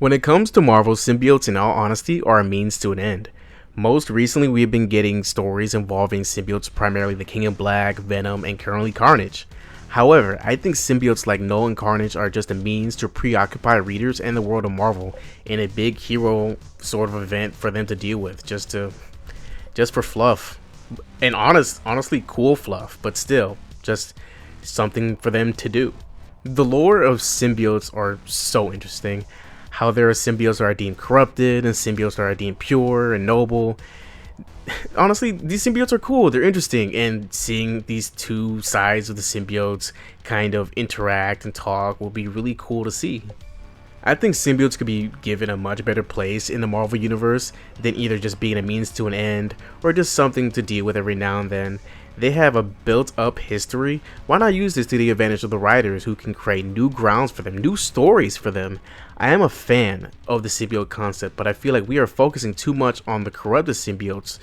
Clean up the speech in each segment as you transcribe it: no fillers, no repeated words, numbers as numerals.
When it comes to Marvel, symbiotes in all honesty are a means to an end. Most recently, we've been getting stories involving symbiotes, primarily the King in Black, Venom, and currently Carnage. However, I think symbiotes like Null and Carnage are just a means to preoccupy readers and the world of Marvel in a big hero sort of event for them to deal with, just for fluff. And honestly cool fluff, but still, just something for them to do. The lore of symbiotes are so interesting. How there are symbiotes that are deemed corrupted and symbiotes that are deemed pure and noble. Honestly, these symbiotes are cool, they're interesting, and seeing these two sides of the symbiotes kind of interact and talk will be really cool to see. I think symbiotes could be given a much better place in the Marvel Universe than either just being a means to an end or just something to deal with every now and then. They have a built-up history. Why not use this to the advantage of the writers who can create new grounds for them, new stories for them? I am a fan of the symbiote concept, but I feel like we are focusing too much on the corrupted symbiotes.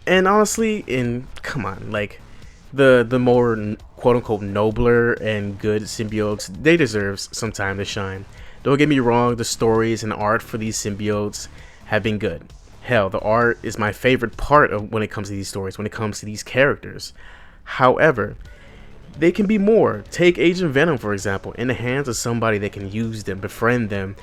And honestly, come on, like the more quote-unquote nobler and good symbiotes, they deserve some time to shine. Don't get me wrong, the stories and art for these symbiotes have been good. Hell, the art is my favorite part of when it comes to these stories, when it comes to these characters. However, they can be more. Take Agent Venom, for example. In the hands of somebody that can use them, befriend them,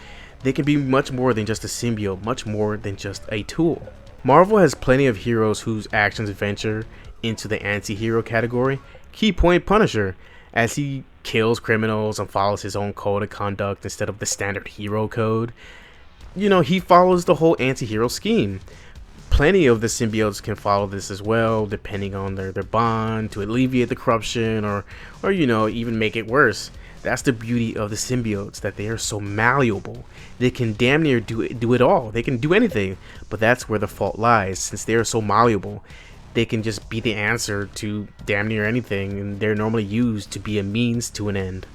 they can be much more than just a symbiote, much more than just a tool. Marvel has plenty of heroes whose actions venture into the anti-hero category. Key point Punisher, as he kills criminals and follows his own code of conduct instead of the standard hero code. You know, he follows the whole anti-hero scheme. Plenty of the symbiotes can follow this as well, depending on their bond, to alleviate the corruption or you know, even make it worse. That's the beauty of the symbiotes, that they are so malleable. They can damn near do it all. They can do anything, but that's where the fault lies. Since they are so malleable, they can just be the answer to damn near anything, and they're normally used to be a means to an end.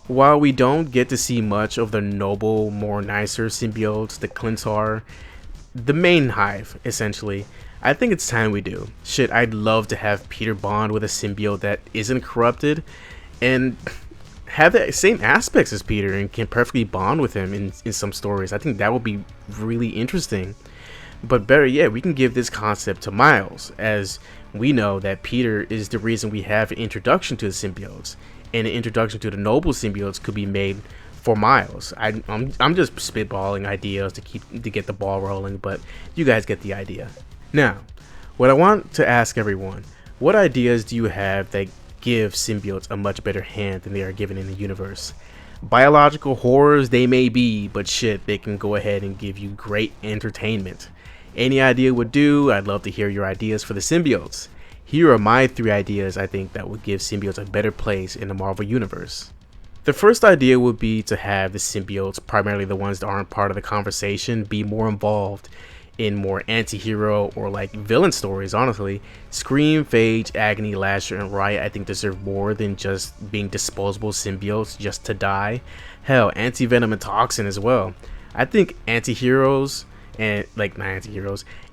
While we don't get to see much of the noble, more nicer symbiotes, the Clintar, the main hive, essentially, I think it's time we do. Shit, I'd love to have Peter bond with a symbiote that isn't corrupted and have the same aspects as Peter and can perfectly bond with him in some stories. I think that would be really interesting. But better yet, we can give this concept to Miles, as we know that Peter is the reason we have an introduction to the symbiotes, and an introduction to the noble symbiotes could be made for Miles. I'm just spitballing ideas to get the ball rolling, but you guys get the idea. Now, what I want to ask everyone, what ideas do you have that give symbiotes a much better hand than they are given in the universe? Biological horrors they may be, but shit, they can go ahead and give you great entertainment. Any idea would do. I'd love to hear your ideas for the symbiotes. Here are my 3 ideas I think that would give symbiotes a better place in the Marvel Universe. The first idea would be to have the symbiotes, primarily the ones that aren't part of the conversation, be more involved in more anti-hero or like villain stories, honestly. Scream, Phage, Agony, Lasher, and Riot I think deserve more than just being disposable symbiotes just to die. Hell, anti-venom and Toxin as well. I think anti-heroes and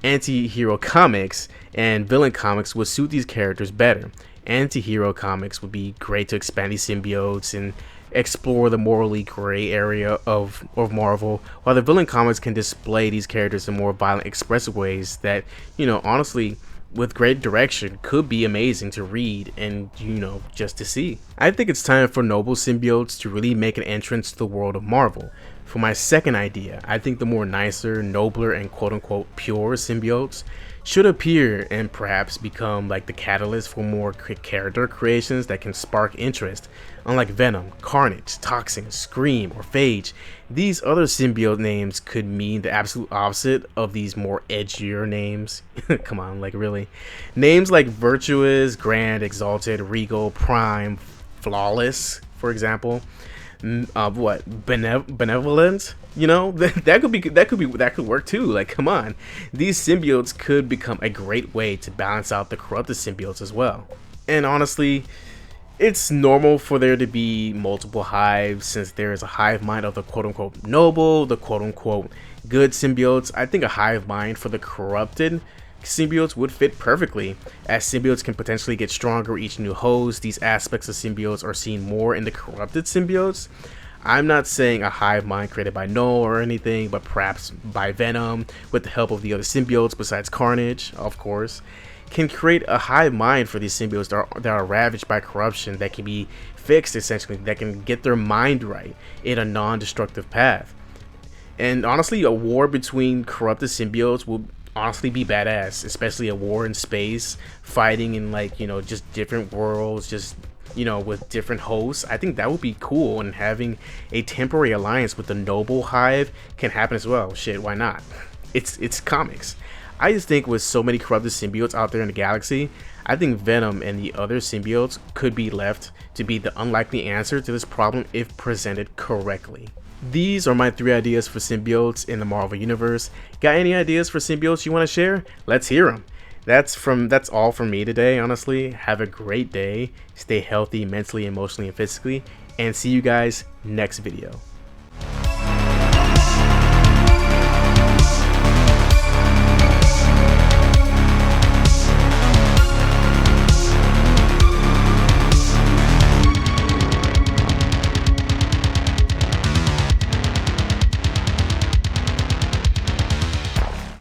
anti-hero comics and villain comics would suit these characters better. Anti-hero comics would be great to expand these symbiotes and explore the morally gray area of Marvel, while the villain comics can display these characters in more violent, expressive ways that, you know, honestly, with great direction, could be amazing to read and, you know, just to see. I think it's time for noble symbiotes to really make an entrance to the world of Marvel. For my second idea, I think the more nicer, nobler, and quote-unquote pure symbiotes should appear and perhaps become like the catalyst for more character creations that can spark interest. Unlike Venom, Carnage, Toxin, Scream, or Phage, these other symbiote names could mean the absolute opposite of these more edgier names. Come on, like really. Names like Virtuous, Grand, Exalted, Regal, Prime, Flawless, for example. Benevolent, you know, that could work too. Like, come on, these symbiotes could become a great way to balance out the corrupted symbiotes as well. And honestly, it's normal for there to be multiple hives, since there is a hive mind of the quote-unquote noble, the quote-unquote good symbiotes. I think a hive mind for the corrupted symbiotes would fit perfectly. As symbiotes can potentially get stronger each new host, these aspects of symbiotes are seen more in the corrupted symbiotes. I'm not saying a hive mind created by Null or anything, but perhaps by Venom, with the help of the other symbiotes besides Carnage, of course, can create a hive mind for these symbiotes that are ravaged by corruption, that can be fixed essentially, that can get their mind right in a non-destructive path. And honestly, a war between corrupted symbiotes will honestly be badass, especially a war in space, fighting in like, just different worlds, just with different hosts. I think that would be cool, and having a temporary alliance with the Noble Hive can happen as well. Shit, why not? It's comics. I just think with so many corrupted symbiotes out there in the galaxy, I think Venom and the other symbiotes could be left to be the unlikely answer to this problem if presented correctly. These are my 3 ideas for symbiotes in the Marvel Universe. Got any ideas for symbiotes you want to share? Let's hear them. That's all from me today, honestly. Have a great day. Stay healthy mentally, emotionally, and physically. And see you guys next video.